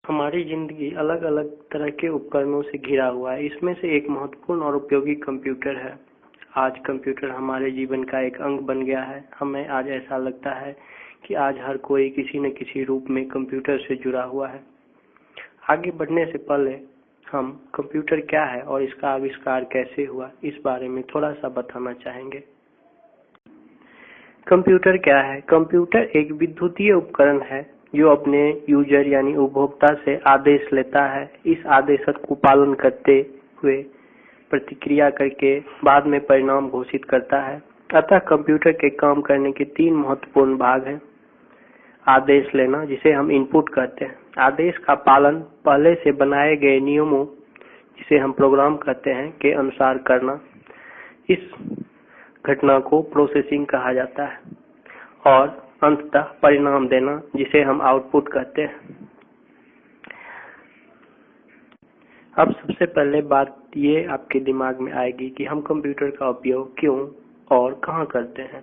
हमारी जिंदगी अलग अलग तरह के उपकरणों से घिरा हुआ है। इसमें से एक महत्वपूर्ण और उपयोगी कंप्यूटर है। आज कंप्यूटर हमारे जीवन का एक अंग बन गया है। हमें आज ऐसा लगता है कि आज हर कोई किसी न किसी रूप में कंप्यूटर से जुड़ा हुआ है। आगे बढ़ने से पहले हम कंप्यूटर क्या है और इसका आविष्कार कैसे हुआ, इस बारे में थोड़ा सा बताना चाहेंगे। कंप्यूटर क्या है? कंप्यूटर एक विद्युतीय उपकरण है जो अपने यूजर यानी उपभोक्ता से आदेश लेता है। इस आदेश को पालन करते हुए प्रतिक्रिया करके बाद में परिणाम घोषित करता है। अतः कंप्यूटर के काम करने के 3 महत्वपूर्ण भाग हैं। आदेश लेना, जिसे हम इनपुट कहते हैं। आदेश का पालन पहले से बनाए गए नियमों, जिसे हम प्रोग्राम कहते हैं, के अनुसार करना। इस घटना को प्रोसेसिंग कहा जाता है। और अंततः परिणाम देना, जिसे हम आउटपुट कहते हैं। अब सबसे पहले बात ये आपके दिमाग में आएगी कि हम कंप्यूटर का उपयोग क्यों और कहाँ करते हैं।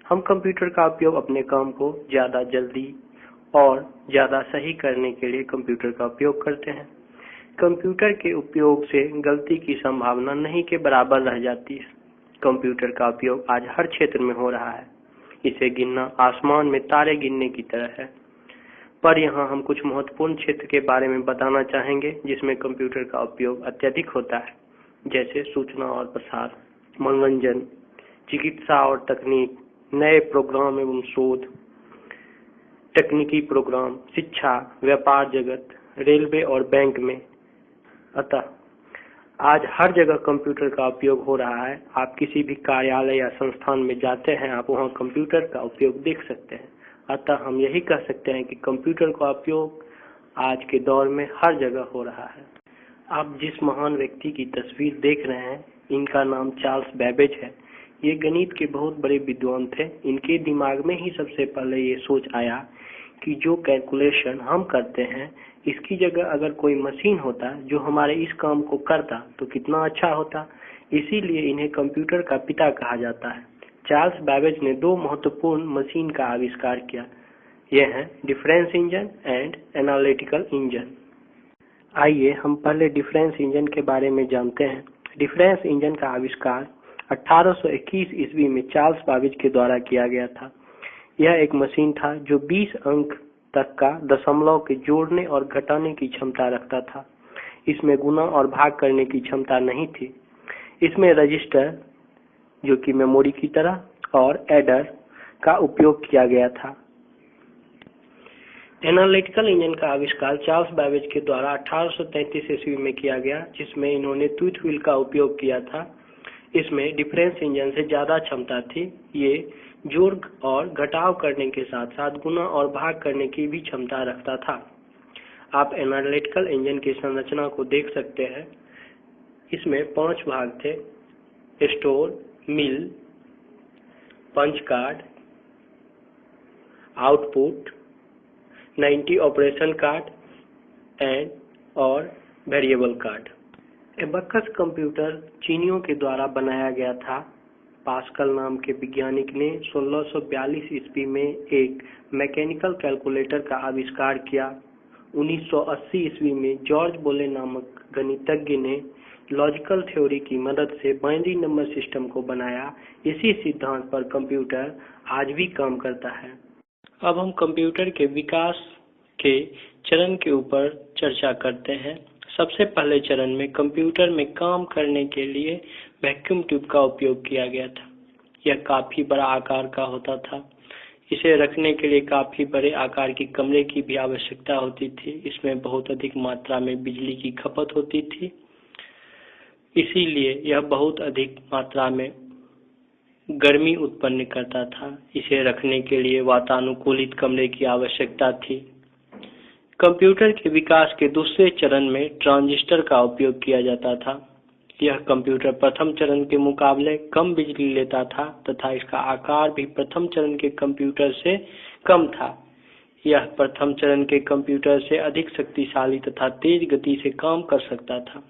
हम कंप्यूटर का उपयोग अपने काम को ज्यादा जल्दी और ज्यादा सही करने के लिए कंप्यूटर का उपयोग करते हैं। कंप्यूटर के उपयोग से गलती की संभावना नहीं के बराबर रह जाती है। कंप्यूटर का उपयोग आज हर क्षेत्र में हो रहा है। इसे गिनना आसमान में तारे गिनने की तरह है। पर यहाँ हम कुछ महत्वपूर्ण क्षेत्र के बारे में बताना चाहेंगे जिसमें कंप्यूटर का उपयोग अत्यधिक होता है, जैसे सूचना और प्रसार, मनोरंजन, चिकित्सा और तकनीक, नए प्रोग्राम एवं शोध, तकनीकी प्रोग्राम, शिक्षा, व्यापार जगत, रेलवे और बैंक में। अतः आज हर जगह कंप्यूटर का उपयोग हो रहा है। आप किसी भी कार्यालय या संस्थान में जाते हैं, आप वहां कंप्यूटर का उपयोग देख सकते हैं। अतः हम यही कह सकते हैं कि कंप्यूटर का उपयोग आज के दौर में हर जगह हो रहा है। आप जिस महान व्यक्ति की तस्वीर देख रहे हैं, इनका नाम चार्ल्स बैबेज है। ये गणित के बहुत बड़े विद्वान थे। इनके दिमाग में ही सबसे पहले ये सोच आया कि जो कैलकुलेशन हम करते हैं, इसकी जगह अगर कोई मशीन होता जो हमारे इस काम को करता तो कितना अच्छा होता। इसीलिए इन्हें कंप्यूटर का पिता कहा जाता है। चार्ल्स बैबेज ने 2 महत्वपूर्ण मशीन का आविष्कार किया। यह है difference engine and analytical engine. आइए हम पहले डिफरेंस इंजन के बारे में जानते हैं। डिफरेंस इंजन का आविष्कार 1821 ईस्वी में चार्ल्स बैबेज के द्वारा किया गया था। यह एक मशीन था जो 20 अंक तक का दशमलव के जोड़ने और घटाने की क्षमता रखता था। इसमें गुणा और भाग करने की क्षमता नहीं थी। इसमें रजिस्टर, जो कि मेमोरी की तरह, और एडर का उपयोग किया गया था। एनालिटिकल इंजन का आविष्कार चार्ल्स बैबेज के द्वारा 1833 ईस्वी में किया गया, जिसमें इन्होंने ट्वीट व्हील का उपयोग किया था। इसमें डिफरेंस इंजन से ज्यादा क्षमता थी। ये जोड़ और घटाव करने के साथ साथ गुणा और भाग करने की भी क्षमता रखता था। आप एनालिटिकल इंजन की संरचना को देख सकते हैं। इसमें 5 भाग थे: store, mill, punch card, output, 90 operation card and और वेरिएबल कार्ड। एबेकस कंप्यूटर चीनियों के द्वारा बनाया गया था। पास्कल नाम के वैज्ञानिक ने 1642 ईस्वी में एक मैकेनिकल कैलकुलेटर का आविष्कार किया। 1980 ईस्वी में जॉर्ज बोले नामक गणितज्ञ ने लॉजिकल थ्योरी की मदद से बाइनरी नंबर सिस्टम को बनाया। इसी सिद्धांत पर कंप्यूटर आज भी काम करता है। अब हम कंप्यूटर के विकास के चरण के ऊपर चर्चा करते हैं। सबसे पहले चरण में कंप्यूटर में काम करने के लिए वैक्यूम ट्यूब का उपयोग किया गया था। यह काफी बड़ा आकार का होता था। इसे रखने के लिए काफी बड़े आकार की कमरे की भी आवश्यकता होती थी। इसमें बहुत अधिक मात्रा में बिजली की खपत होती थी, इसीलिए यह बहुत अधिक मात्रा में गर्मी उत्पन्न करता था। इसे रखने के लिए वातानुकूलित कमरे की आवश्यकता थी। कंप्यूटर के विकास के दूसरे चरण में ट्रांजिस्टर का उपयोग किया जाता था। यह कंप्यूटर प्रथम चरण के मुकाबले कम बिजली लेता था तथा इसका आकार भी प्रथम चरण के कंप्यूटर से कम था। यह प्रथम चरण के कंप्यूटर से अधिक शक्तिशाली तथा तेज गति से काम कर सकता था।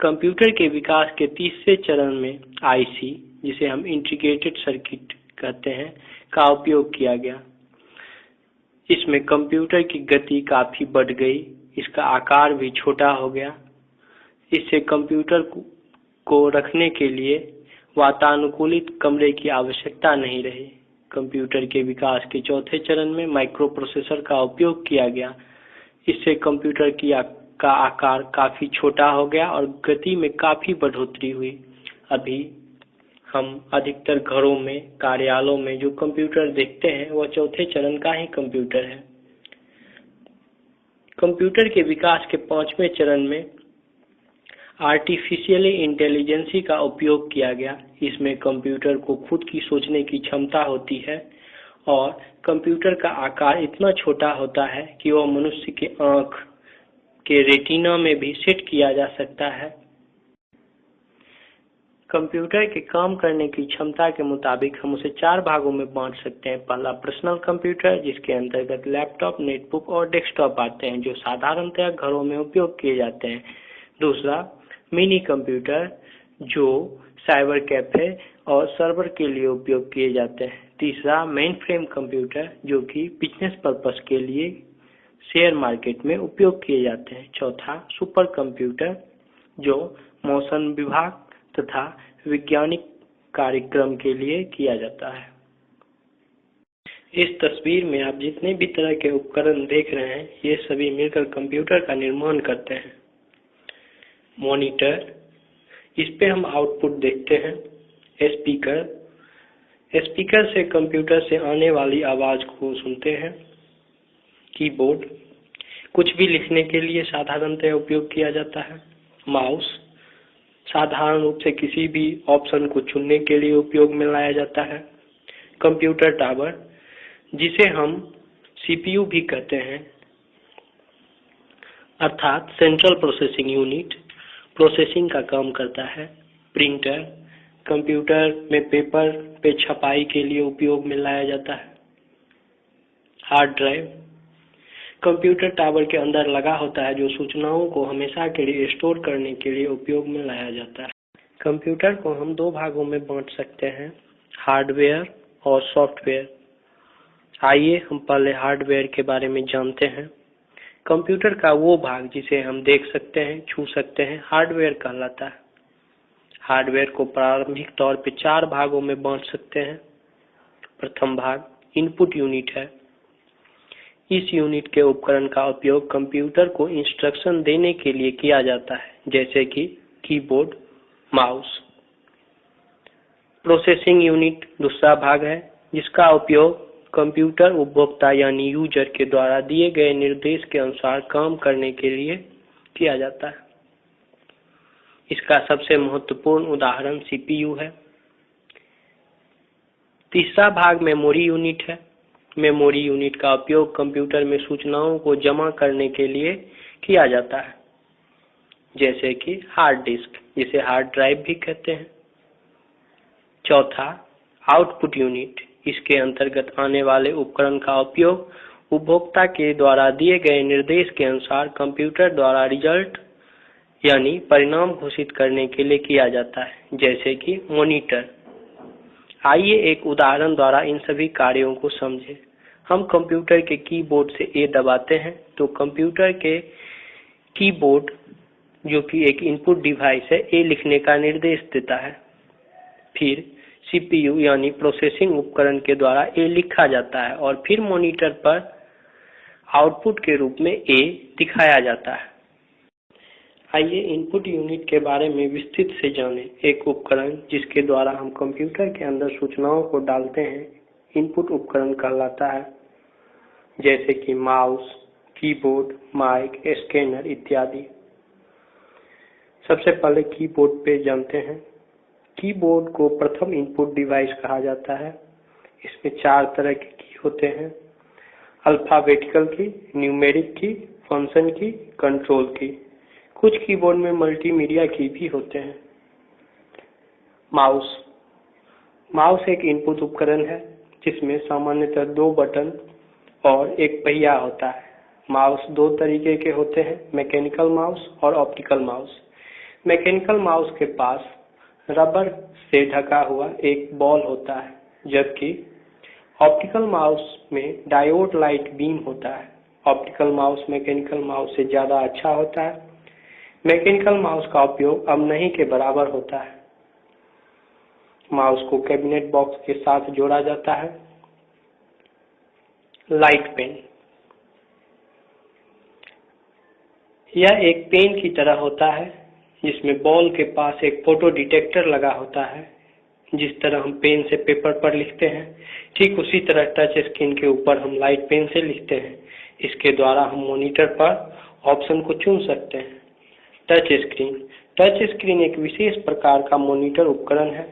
कंप्यूटर के विकास के तीसरे चरण में आईसी, जिसे हम इंटीग्रेटेड सर्किट कहते हैं, का उपयोग किया गया। इसमें कंप्यूटर की गति काफी बढ़ गई, इसका आकार भी छोटा हो गया। इससे कंप्यूटर को रखने के लिए वातानुकूलित कमरे की आवश्यकता नहीं रही। कंप्यूटर के विकास के चौथे चरण में माइक्रो प्रोसेसर का उपयोग किया गया। इससे कंप्यूटर का आकार काफी छोटा हो गया और गति में काफी बढ़ोतरी हुई। अभी हम अधिकतर घरों में, कार्यालयों में जो कंप्यूटर देखते हैं वह चौथे चरण का ही कंप्यूटर है। कंप्यूटर के विकास के पांचवें चरण में आर्टिफिशियल इंटेलिजेंस का उपयोग किया गया। इसमें कंप्यूटर को खुद की सोचने की क्षमता होती है और कंप्यूटर का आकार इतना छोटा होता है कि वह मनुष्य के आंख के रेटिना में भी सेट किया जा सकता है। कंप्यूटर के काम करने की क्षमता के मुताबिक हम उसे 4 भागों में बांट सकते हैं। पहला पर्सनल कंप्यूटर, जिसके अंतर्गत लैपटॉप, नेटबुक और डेस्कटॉप आते हैं, जो साधारणतः घरों में उपयोग किए जाते हैं। दूसरा मिनी कंप्यूटर, जो साइबर कैफे और सर्वर के लिए उपयोग किए जाते हैं। तीसरा मेन फ्रेम कंप्यूटर, जो कि बिजनेस पर्पस के लिए शेयर मार्केट में उपयोग किए जाते हैं। चौथा सुपर कंप्यूटर, जो मौसम विभाग तथा वैज्ञानिक कार्यक्रम के लिए किया जाता है। इस तस्वीर में आप जितने भी तरह के उपकरण देख रहे हैं, ये सभी मिलकर कंप्यूटर का निर्माण करते हैं। मॉनिटर, इस पे हम आउटपुट देखते हैं। स्पीकर, स्पीकर से कंप्यूटर से आने वाली आवाज को सुनते हैं। कीबोर्ड, कुछ भी लिखने के लिए साधारणतः उपयोग किया जाता है। माउस, साधारण रूप से किसी भी ऑप्शन को चुनने के लिए उपयोग में लाया जाता है। कंप्यूटर टावर, जिसे हम सीपीयू भी कहते हैं, अर्थात सेंट्रल प्रोसेसिंग यूनिट, प्रोसेसिंग का काम करता है। प्रिंटर, कंप्यूटर में पेपर पे छपाई के लिए उपयोग में लाया जाता है। हार्ड ड्राइव, कंप्यूटर टावर के अंदर लगा होता है, जो सूचनाओं को हमेशा के लिए स्टोर करने के लिए उपयोग में लाया जाता है। कंप्यूटर को हम 2 भागों में बांट सकते हैं, हार्डवेयर और सॉफ्टवेयर। आइए हम पहले हार्डवेयर के बारे में जानते हैं। कंप्यूटर का वो भाग जिसे हम देख सकते हैं, छू सकते हैं, हार्डवेयर कहलाता है। हार्डवेयर को प्रारंभिक तौर पे 4 भागों में बांट सकते हैं। प्रथम भाग इनपुट यूनिट है। इस यूनिट के उपकरण का उपयोग कंप्यूटर को इंस्ट्रक्शन देने के लिए किया जाता है, जैसे कि कीबोर्ड, माउस। प्रोसेसिंग यूनिट दूसरा भाग है, जिसका उपयोग कंप्यूटर उपभोक्ता यानी यूजर के द्वारा दिए गए निर्देश के अनुसार काम करने के लिए किया जाता है। इसका सबसे महत्वपूर्ण उदाहरण सीपीयू है। तीसरा भाग मेमोरी यूनिट है। मेमोरी यूनिट का उपयोग कंप्यूटर में सूचनाओं को जमा करने के लिए किया जाता है, जैसे कि हार्ड डिस्क, जिसे हार्ड ड्राइव भी कहते हैं। चौथा आउटपुट यूनिट, इसके अंतर्गत आने वाले उपकरण का उपयोग उपभोक्ता के द्वारा दिए गए निर्देश के अनुसार कंप्यूटर द्वारा रिजल्ट यानी परिणाम घोषित करने के लिए किया जाता है, जैसे कि मॉनिटर। आइए एक उदाहरण द्वारा इन सभी कार्यों को समझें। हम कंप्यूटर के कीबोर्ड से ए दबाते हैं तो कंप्यूटर के कीबोर्ड, जो कि एक इनपुट डिवाइस है, ए लिखने का निर्देश देता है। फिर सीपीयू यानी प्रोसेसिंग उपकरण के द्वारा ए लिखा जाता है और फिर मॉनिटर पर आउटपुट के रूप में ए दिखाया जाता है। आइए इनपुट यूनिट के बारे में विस्तृत से जानें। एक उपकरण जिसके द्वारा हम कंप्यूटर के अंदर सूचनाओं को डालते हैं, इनपुट उपकरण कहलाता है, जैसे कि माउस, कीबोर्ड, माइक, स्कैनर इत्यादि। सबसे पहले कीबोर्ड पे जानते हैं। कीबोर्ड को प्रथम इनपुट डिवाइस कहा जाता है। इसमें 4 तरह के की होते हैं, अल्फाबेटिकल की, न्यूमेरिक की, फंक्शन की, कंट्रोल की। कुछ कीबोर्ड में मल्टीमीडिया की भी होते हैं। माउस, माउस एक इनपुट उपकरण है जिसमें सामान्यतः 2 बटन और एक पहिया होता है। माउस 2 तरीके के होते हैं, मैकेनिकल माउस और ऑप्टिकल माउस। मैकेनिकल माउस के पास रबर से ढका हुआ एक बॉल होता है, जबकि ऑप्टिकल माउस में डायोड लाइट बीम होता है। ऑप्टिकल माउस मैकेनिकल माउस से ज्यादा अच्छा होता है। मैकेनिकल माउस का उपयोग अब नहीं के बराबर होता है। माउस को कैबिनेट बॉक्स के साथ जोड़ा जाता है। लाइट पेन, यह एक पेन की तरह होता है जिसमें बॉल के पास एक फोटो डिटेक्टर लगा होता है। जिस तरह हम पेन से पेपर पर लिखते हैं, ठीक उसी तरह टच स्क्रीन के ऊपर हम लाइट पेन से लिखते हैं। इसके द्वारा हम मॉनिटर पर ऑप्शन को चुन सकते हैं। टच स्क्रीन, टच स्क्रीन एक विशेष प्रकार का मॉनिटर उपकरण है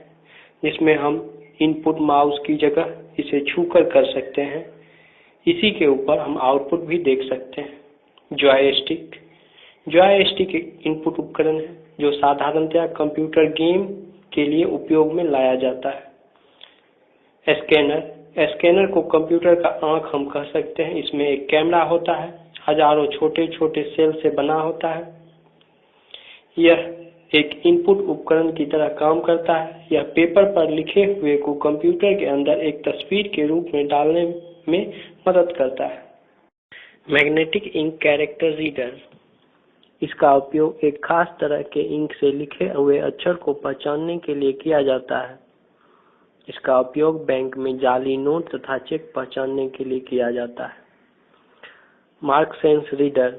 जिसमें हम इनपुट माउस की जगह इसे छूकर कर सकते हैं। इसी के ऊपर हम आउटपुट भी देख सकते हैं। जॉयस्टिक, जॉयस्टिक एक इनपुट उपकरण है जो साधारणतया कंप्यूटर गेम के लिए उपयोग में लाया जाता है। स्कैनर, स्कैनर को कंप्यूटर का आंख हम कह सकते हैं। इसमें एक कैमरा होता है, हजारों छोटे छोटे सेल से बना होता है। यह एक इनपुट उपकरण की तरह काम करता है। यह पेपर पर लिखे हुए को कंप्यूटर के अंदर एक तस्वीर के रूप में डालने में मदद करता है। मैग्नेटिक इंक कैरेक्टर रीडर, इसका उपयोग एक खास तरह के इंक से लिखे हुए अक्षर को पहचानने के लिए किया जाता है। इसका उपयोग बैंक में जाली नोट तथा चेक पहचानने के लिए किया जाता है। मार्क सेंस रीडर,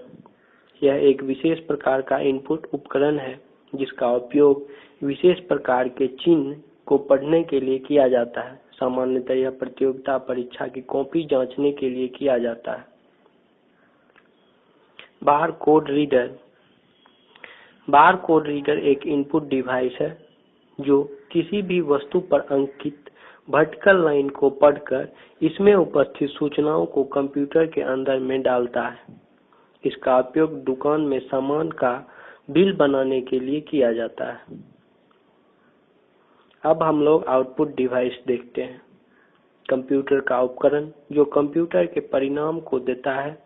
यह एक विशेष प्रकार का इनपुट उपकरण है जिसका उपयोग विशेष प्रकार के चिन्ह को पढ़ने के लिए किया जाता है। सामान्यतः यह प्रतियोगिता परीक्षा की कॉपी जांचने के लिए किया जाता है। Bar code reader, bar code reader एक इनपुट डिवाइस है जो किसी भी वस्तु पर अंकित वर्टिकल लाइन को पढ़कर इसमें उपस्थित सूचनाओं को कंप्यूटर के अंदर में डालता है। इसका उपयोग दुकान में सामान का बिल बनाने के लिए किया जाता है। अब हम लोग आउटपुट डिवाइस देखते हैं। कंप्यूटर का उपकरण जो कंप्यूटर के परिणाम को देता है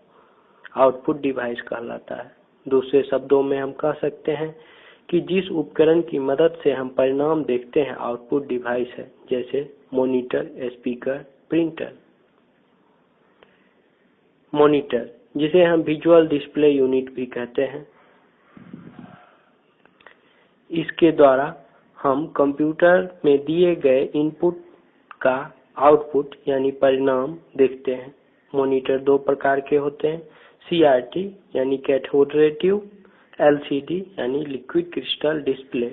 आउटपुट डिवाइस कहलाता है। दूसरे शब्दों में हम कह सकते हैं कि जिस उपकरण की मदद से हम परिणाम देखते हैं आउटपुट डिवाइस है, जैसे मॉनिटर, स्पीकर, प्रिंटर। मॉनिटर, जिसे हम विजुअल डिस्प्ले यूनिट भी कहते हैं, इसके द्वारा हम कंप्यूटर में दिए गए इनपुट का आउटपुट यानी परिणाम देखते हैं। मॉनिटर दो प्रकार के होते हैं, CRT यानी कैथोड रे ट्यूब, LCD यानी liquid crystal display.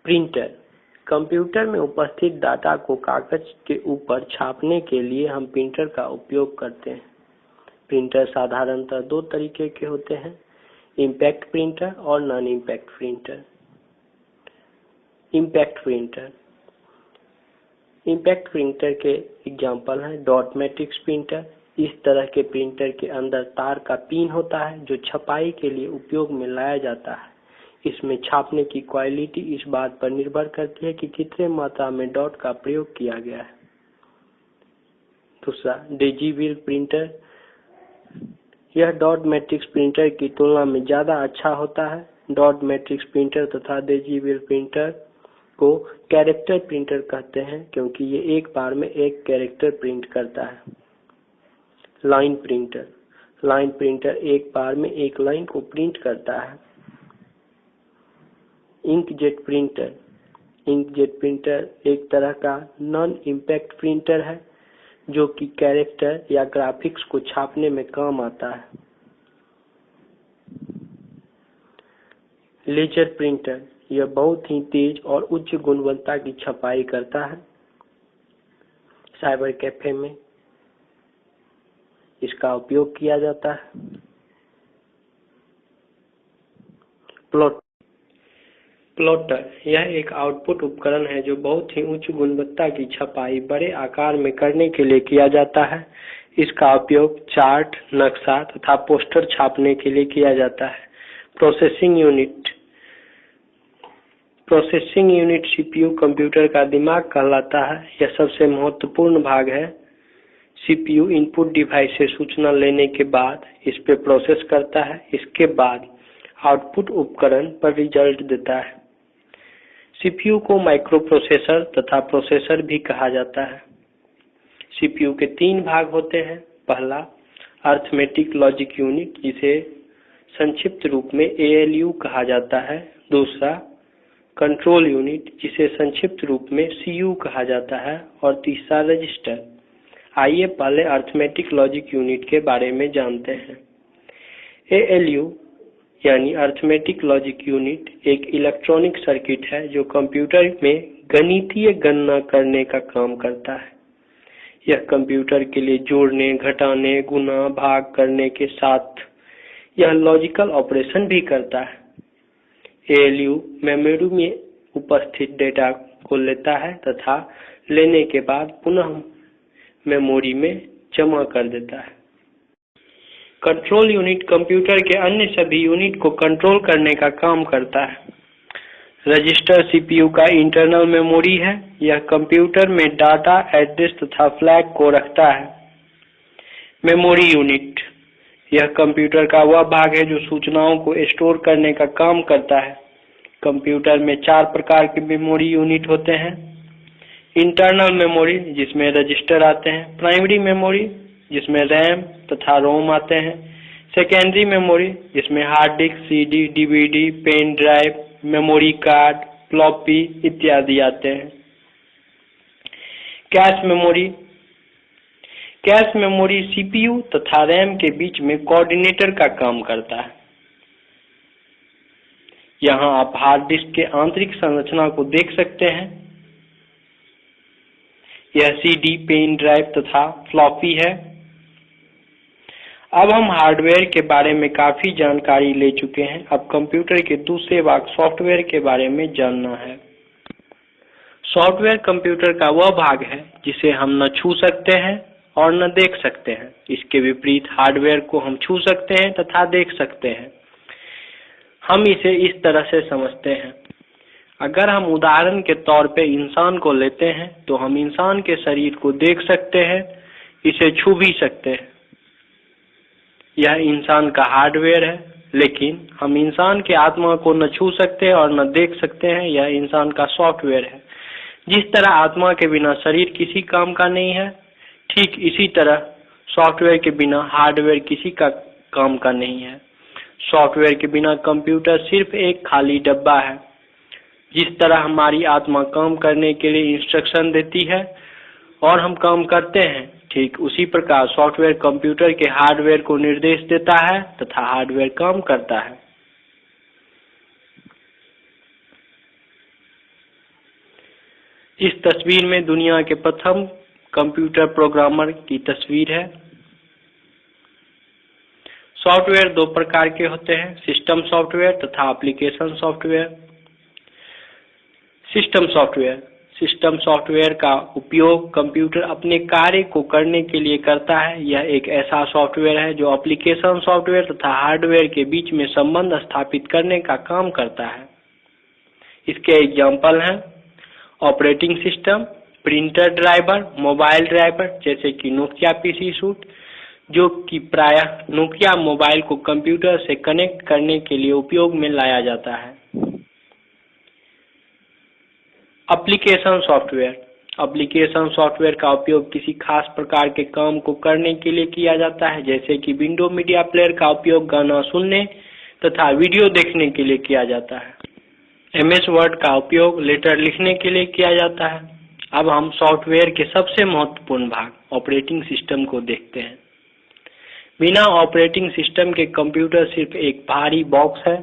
Printer, computer में उपस्थित डाटा को कागज के ऊपर छापने के लिए हम प्रिंटर का उपयोग करते हैं। प्रिंटर साधारणतः दो तरीके के होते हैं, इम्पैक्ट प्रिंटर और non impact printer. Impact printer, impact printer के एग्जाम्पल हैं डॉट मैट्रिक्स प्रिंटर। इस तरह के प्रिंटर के अंदर तार का पिन होता है जो छपाई के लिए उपयोग में लाया जाता है। इसमें छापने की क्वालिटी इस बात पर निर्भर करती है कि कितने मात्रा में डॉट का प्रयोग किया गया है। दूसरा, डिजिटल प्रिंटर, यह डॉट मैट्रिक्स प्रिंटर की तुलना में ज्यादा अच्छा होता है। डॉट मैट्रिक्स प्रिंटर तथा डिजिटल प्रिंटर को कैरेक्टर प्रिंटर कहते हैं क्योंकि ये एक बार में एक कैरेक्टर प्रिंट करता है। लाइन प्रिंटर, लाइन प्रिंटर एक बार में एक लाइन को प्रिंट करता है। इंकजेट प्रिंटर, इंकजेट प्रिंटर एक तरह का नॉन इम्पैक्ट प्रिंटर है जो कि कैरेक्टर या ग्राफिक्स को छापने में काम आता है। लेजर प्रिंटर, यह बहुत ही तेज और उच्च गुणवत्ता की छपाई करता है। साइबर कैफे में इसका उपयोग किया जाता है। प्लॉटर, यह एक आउटपुट उपकरण है जो बहुत ही उच्च गुणवत्ता की छपाई बड़े आकार में करने के लिए किया जाता है। इसका उपयोग चार्ट, नक्शा तथा पोस्टर छापने के लिए किया जाता है। Processing unit, processing unit CPU computer का दिमाग कहलाता है। यह सबसे महत्वपूर्ण भाग है। CPU इनपुट डिवाइस से सूचना लेने के बाद इस पे प्रोसेस करता है। इसके बाद आउटपुट उपकरण पर रिजल्ट देता है। सीपीयू को माइक्रो प्रोसेसर तथा प्रोसेसर भी कहा जाता है। सीपीयू के 3 भाग होते हैं। पहला अरिथमेटिक लॉजिक यूनिट, जिसे संक्षिप्त रूप में एएलयू कहा जाता है। दूसरा कंट्रोल यूनिट, जिसे संक्षिप्त रूप में सीयू कहा जाता है। और तीसरा रजिस्टर। आइए पहले अरिथमेटिक लॉजिक यूनिट के बारे में जानते हैं। एएलयू यानी अरिथमेटिक लॉजिक यूनिट एक इलेक्ट्रॉनिक सर्किट है जो कंप्यूटर में गणितीय गणना करने का काम करता है। यह कंप्यूटर के लिए जोड़ने, घटाने, गुणा, भाग करने के साथ यह लॉजिकल ऑपरेशन भी करता है। एएलयू मेमोरी में उपस्थित डेटा को लेता है तथा लेने के बाद पुनः मेमोरी में जमा कर देता है। कंट्रोल यूनिट कंप्यूटर के अन्य सभी यूनिट को कंट्रोल करने का काम करता है। रजिस्टर सीपीयू का इंटरनल मेमोरी है। यह कंप्यूटर में डाटा, एड्रेस तथा फ्लैग को रखता है। मेमोरी यूनिट यह कंप्यूटर का वह भाग है जो सूचनाओं को स्टोर करने का काम करता है। कंप्यूटर में 4 प्रकार के मेमोरी यूनिट होते हैं। इंटरनल मेमोरी, जिसमें रजिस्टर आते हैं। प्राइमरी मेमोरी, जिसमें रैम तथा रोम आते हैं। सेकेंडरी मेमोरी, जिसमें hard disk, CD, DVD, pen drive, memory card, floppy इत्यादि आते हैं। Cache memory. Cache memory CPU तथा रैम के बीच में कोऑर्डिनेटर का काम करता है। यहां आप हार्ड डिस्क के आंतरिक संरचना को देख सकते हैं। यह सीडी, पेन ड्राइव तथा फ्लॉपी है। अब हम हार्डवेयर के बारे में काफी जानकारी ले चुके हैं। अब कंप्यूटर के दूसरे भाग सॉफ्टवेयर के बारे में जानना है। सॉफ्टवेयर कंप्यूटर का वह भाग है जिसे हम न छू सकते हैं और न देख सकते हैं। इसके विपरीत हार्डवेयर को हम छू सकते हैं तथा देख सकते हैं। हम इसे इस तरह से समझते हैं। अगर हम उदाहरण के तौर पे इंसान को लेते हैं तो हम इंसान के शरीर को देख सकते हैं, इसे छू भी सकते हैं। यह इंसान का हार्डवेयर है, लेकिन हम इंसान के आत्मा को न छू सकते और न देख सकते हैं। यह इंसान का सॉफ्टवेयर है। जिस तरह आत्मा के बिना शरीर किसी काम का नहीं है, ठीक इसी तरह सॉफ्टवेयर के बिना हार्डवेयर किसी का काम का नहीं है। सॉफ्टवेयर के बिना कंप्यूटर सिर्फ एक खाली डब्बा है। जिस तरह हमारी आत्मा काम करने के लिए इंस्ट्रक्शन देती है और हम काम करते हैं, ठीक उसी प्रकार सॉफ्टवेयर कंप्यूटर के हार्डवेयर को निर्देश देता है तथा हार्डवेयर काम करता है। इस तस्वीर में दुनिया के प्रथम कंप्यूटर प्रोग्रामर की तस्वीर है। सॉफ्टवेयर 2 प्रकार के होते हैं, सिस्टम सॉफ्टवेयर तथा एप्लीकेशन सॉफ्टवेयर। सिस्टम सॉफ्टवेयर का उपयोग कंप्यूटर अपने कार्य को करने के लिए करता है। यह एक ऐसा सॉफ्टवेयर है जो एप्लीकेशन सॉफ्टवेयर तथा हार्डवेयर के बीच में संबंध स्थापित करने का काम करता है। इसके एग्जाम्पल हैं operating system, printer driver, mobile driver, जैसे कि नोकिया पीसी सूट, जो कि प्रायः नोकिया मोबाइल को कंप्यूटर से कनेक्ट करने के लिए उपयोग में लाया जाता है। एप्लीकेशन सॉफ्टवेयर का उपयोग किसी खास प्रकार के काम को करने के लिए किया जाता है, जैसे कि विंडो मीडिया प्लेयर का उपयोग गाना सुनने तथा वीडियो देखने के लिए किया जाता है। एमएस वर्ड का उपयोग लेटर लिखने के लिए किया जाता है। अब हम सॉफ्टवेयर के सबसे महत्वपूर्ण भाग ऑपरेटिंग सिस्टम को देखते हैं। बिना ऑपरेटिंग सिस्टम के कंप्यूटर सिर्फ एक भारी बॉक्स है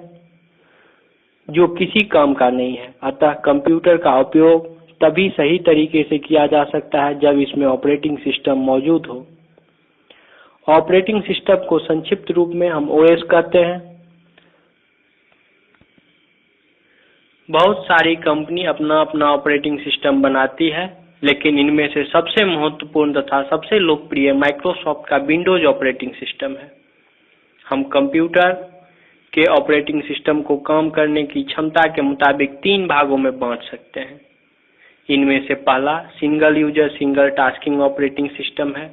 जो किसी काम का नहीं है। अतः कंप्यूटर का उपयोग तभी सही तरीके से किया जा सकता है जब इसमें ऑपरेटिंग सिस्टम मौजूद हो। ऑपरेटिंग सिस्टम को संक्षिप्त रूप में हम ओएस कहते हैं। बहुत सारी कंपनी अपना अपना ऑपरेटिंग सिस्टम बनाती है, लेकिन इनमें से सबसे महत्वपूर्ण तथा सबसे लोकप्रिय माइक्रोसॉफ्ट का विंडोज ऑपरेटिंग सिस्टम है। हम कंप्यूटर के ऑपरेटिंग सिस्टम को काम करने की क्षमता के मुताबिक 3 भागों में बांट सकते हैं। इनमें से पहला single user single tasking operating system है।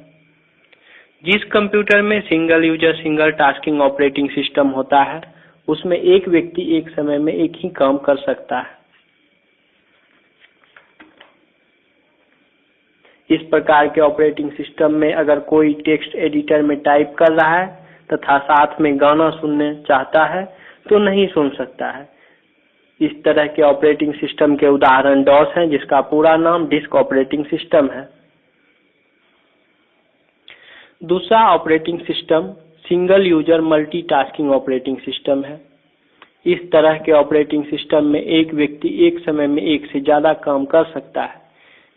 जिस कंप्यूटर में single user single tasking operating system होता है, उसमें एक व्यक्ति एक समय में एक ही काम कर सकता है। इस प्रकार के ऑपरेटिंग सिस्टम में अगर कोई टेक्स्ट एडिटर में टाइप कर रहा है तथा साथ में गाना सुनने चाहता है तो नहीं सुन सकता है। इस तरह के ऑपरेटिंग सिस्टम के उदाहरण डॉस हैं, जिसका पूरा नाम डिस्क ऑपरेटिंग सिस्टम है। दूसरा operating system single user multitasking operating system है। इस तरह के ऑपरेटिंग सिस्टम में एक व्यक्ति एक समय में एक से ज्यादा काम कर सकता है।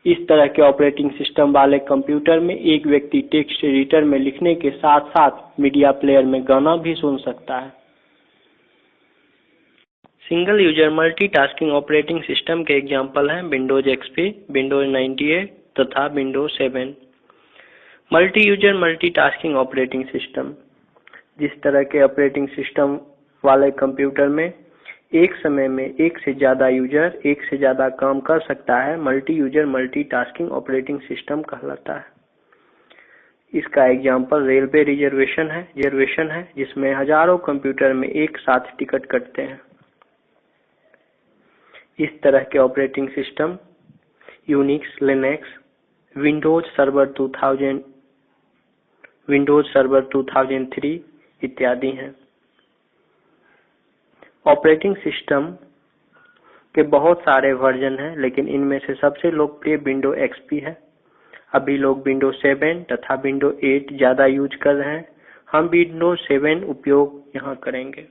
इस तरह के ऑपरेटिंग सिस्टम वाले कंप्यूटर में एक व्यक्ति टेक्स्ट एडिटर में लिखने के साथ साथ मीडिया प्लेयर में गाना भी सुन सकता है। Single user multitasking operating system के एग्जाम्पल हैं विंडोज एक्सपी, विंडोज 98 तथा Windows 7। Multi user multitasking operating system, जिस तरह के ऑपरेटिंग सिस्टम वाले कंप्यूटर में एक समय में एक से ज्यादा यूजर एक से ज्यादा काम कर सकता है, multi user multitasking operating system कहलाता है। इसका एग्जाम्पल रेलवे रिजर्वेशन है जिसमें हजारों कंप्यूटर में एक साथ टिकट कटते हैं। इस तरह के operating system Unix, Linux, Windows server 2003 इत्यादि हैं। ऑपरेटिंग सिस्टम के बहुत सारे वर्जन हैं, लेकिन इनमें से सबसे लोकप्रिय विंडो एक्सपी है। अभी लोग विंडोज 7 तथा विंडोज 8 ज्यादा यूज कर रहे हैं। हम विंडोज 7 उपयोग यहाँ करेंगे।